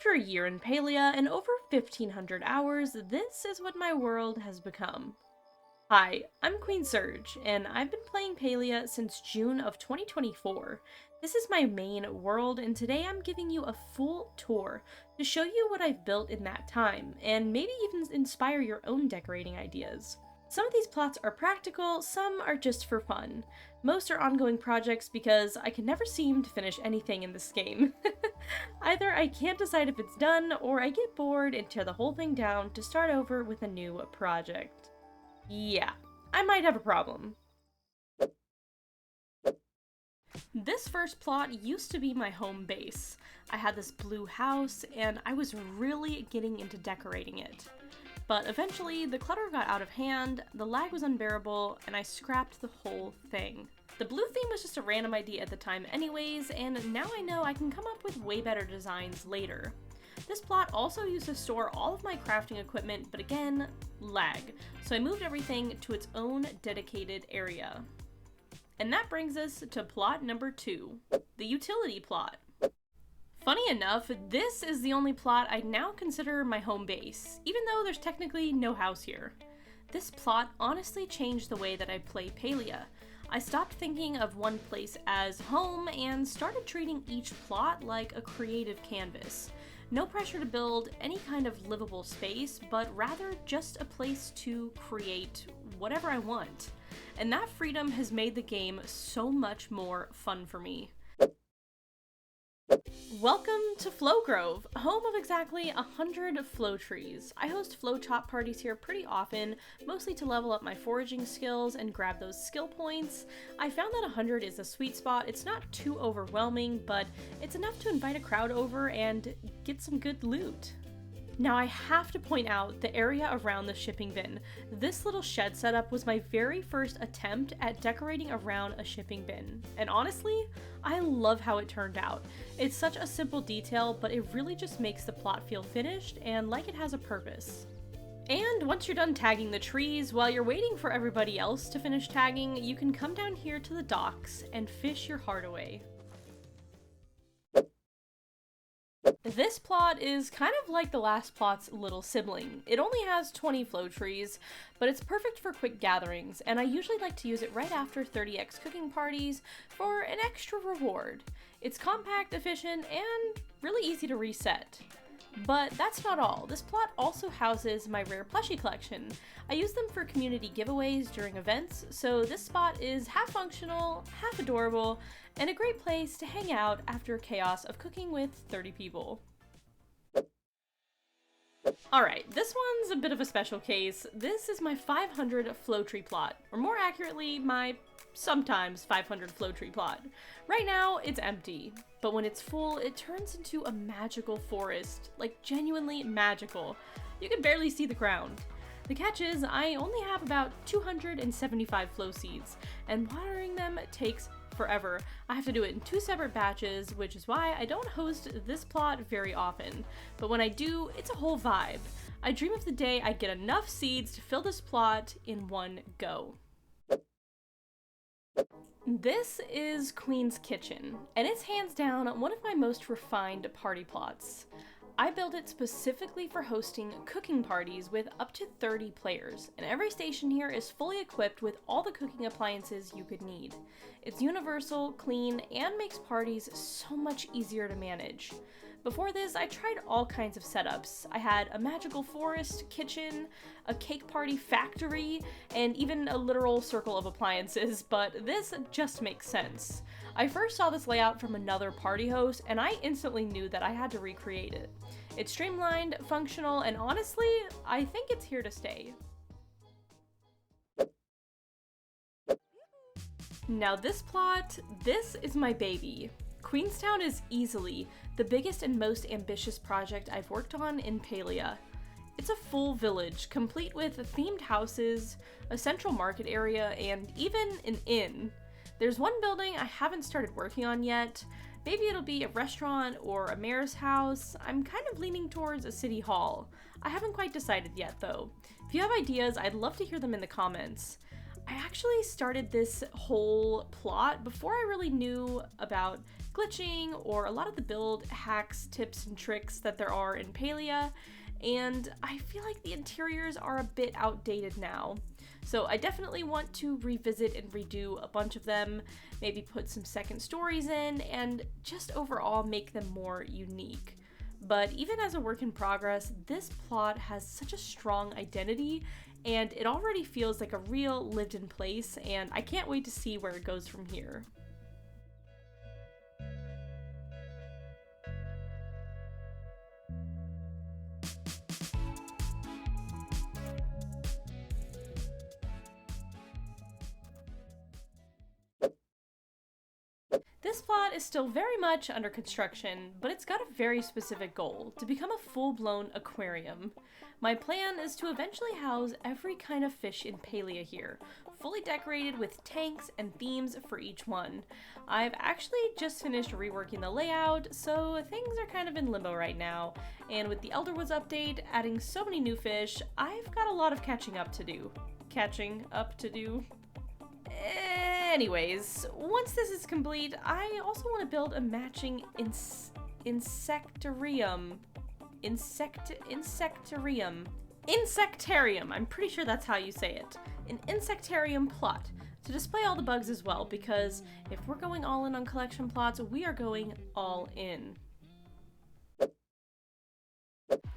After a year in Palia and over 1500 hours, this is what my world has become. Hi, I'm QueenSurge, and I've been playing Palia since June of 2024. This is my main world, and today I'm giving you a full tour to show you what I've built in that time, and maybe even inspire your own decorating ideas. Some of these plots are practical, some are just for fun. Most are ongoing projects because I can never seem to finish anything in this game. Either I can't decide if it's done, or I get bored and tear the whole thing down to start over with a new project. Yeah, I might have a problem. This first plot used to be my home base. I had this blue house, and I was really getting into decorating it. But eventually, the clutter got out of hand, the lag was unbearable, and I scrapped the whole thing. The blue theme was just a random idea at the time anyways, and now I know I can come up with way better designs later. This plot also used to store all of my crafting equipment, but again, lag, so I moved everything to its own dedicated area. And that brings us to plot number 2, the utility plot. Funny enough, this is the only plot I now consider my home base, even though there's technically no house here. This plot honestly changed the way that I play Palia. I stopped thinking of one place as home and started treating each plot like a creative canvas. No pressure to build any kind of livable space, but rather just a place to create whatever I want. And that freedom has made the game so much more fun for me. Welcome to Flow Grove, home of exactly 100 flow trees. I host flow chop parties here pretty often, mostly to level up my foraging skills and grab those skill points. I found that 100 is a sweet spot. It's not too overwhelming, but it's enough to invite a crowd over and get some good loot. Now I have to point out the area around the shipping bin. This little shed setup was my very first attempt at decorating around a shipping bin. And honestly, I love how it turned out. It's such a simple detail, but it really just makes the plot feel finished and like it has a purpose. And once you're done tagging the trees, while you're waiting for everybody else to finish tagging, you can come down here to the docks and fish your heart away. This plot is kind of like the last plot's little sibling. It only has 20 flow trees, but it's perfect for quick gatherings, and I usually like to use it right after 30x cooking parties for an extra reward. It's compact, efficient, and really easy to reset. But that's not all. This plot also houses my rare plushie collection. I use them for community giveaways during events, so this spot is half functional, half adorable, and a great place to hang out after chaos of cooking with 30 people. Alright, this one's a bit of a special case. This is my 500 flow tree plot, or more accurately, my sometimes 500 flow tree plot. Right now, it's empty, but when it's full, it turns into a magical forest, like genuinely magical. You can barely see the ground. The catch is, I only have about 275 flow seeds, and watering them takes forever. I have to do it in 2 separate batches, which is why I don't host this plot very often. But when I do, it's a whole vibe. I dream of the day I get enough seeds to fill this plot in one go. This is Queen's Kitchen, and it's hands down one of my most refined party plots. I built it specifically for hosting cooking parties with up to 30 players, and every station here is fully equipped with all the cooking appliances you could need. It's universal, clean, and makes parties so much easier to manage. Before this, I tried all kinds of setups. I had a magical forest, kitchen, a cake party factory, and even a literal circle of appliances, but this just makes sense. I first saw this layout from another party host, and I instantly knew that I had to recreate it. It's streamlined, functional, and honestly, I think it's here to stay. Now this plot, this is my baby. Queenstown is easily the biggest and most ambitious project I've worked on in Palia. It's a full village, complete with themed houses, a central market area, and even an inn. There's one building I haven't started working on yet. Maybe it'll be a restaurant or a mayor's house. I'm kind of leaning towards a city hall. I haven't quite decided yet though. If you have ideas, I'd love to hear them in the comments. I actually started this whole plot before I really knew about glitching or a lot of the build hacks, tips, and tricks that there are in Palia, and I feel like the interiors are a bit outdated now. So I definitely want to revisit and redo a bunch of them, maybe put some second stories in, and just overall make them more unique. But even as a work in progress, this plot has such a strong identity, and it already feels like a real lived-in place, and I can't wait to see where it goes from here. This plot is still very much under construction, but it's got a very specific goal: to become a full-blown aquarium. My plan is to eventually house every kind of fish in Palia here, fully decorated with tanks and themes for each one. I've actually just finished reworking the layout, so things are kind of in limbo right now, and with the Elderwoods update adding so many new fish, I've got a lot of catching up to do. Anyways, once this is complete, I also want to build a matching insectarium. Insectarium, I'm pretty sure that's how you say it. An insectarium plot to display all the bugs as well, because if we're going all in on collection plots, we are going all in.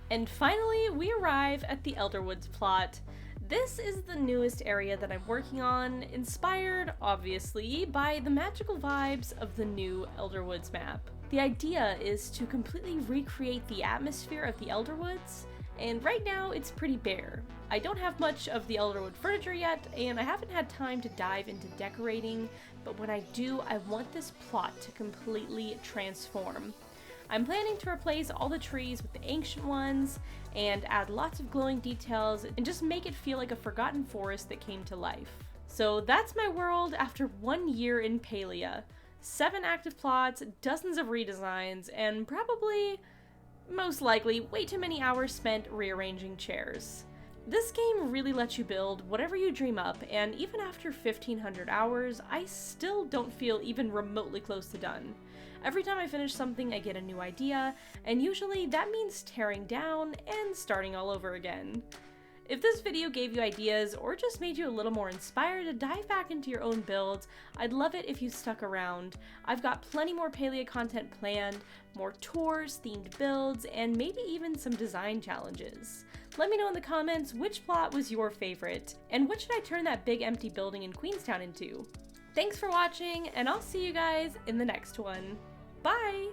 And finally, we arrive at the Elderwoods plot. This is the newest area that I'm working on, inspired, obviously, by the magical vibes of the new Elderwoods map. The idea is to completely recreate the atmosphere of the Elderwoods, and right now it's pretty bare. I don't have much of the Elderwood furniture yet, and I haven't had time to dive into decorating, but when I do, I want this plot to completely transform. I'm planning to replace all the trees with the ancient ones, and add lots of glowing details, and just make it feel like a forgotten forest that came to life. So that's my world after 1 year in Palia. 7 active plots, dozens of redesigns, and probably, most likely, way too many hours spent rearranging chairs. This game really lets you build whatever you dream up, and even after 1,500 hours, I still don't feel even remotely close to done. Every time I finish something, I get a new idea, and usually that means tearing down and starting all over again. If this video gave you ideas or just made you a little more inspired to dive back into your own builds, I'd love it if you stuck around. I've got plenty more Palia content planned, more tours, themed builds, and maybe even some design challenges. Let me know in the comments which plot was your favorite, and what should I turn that big empty building in Queenstown into? Thanks for watching, and I'll see you guys in the next one. Bye!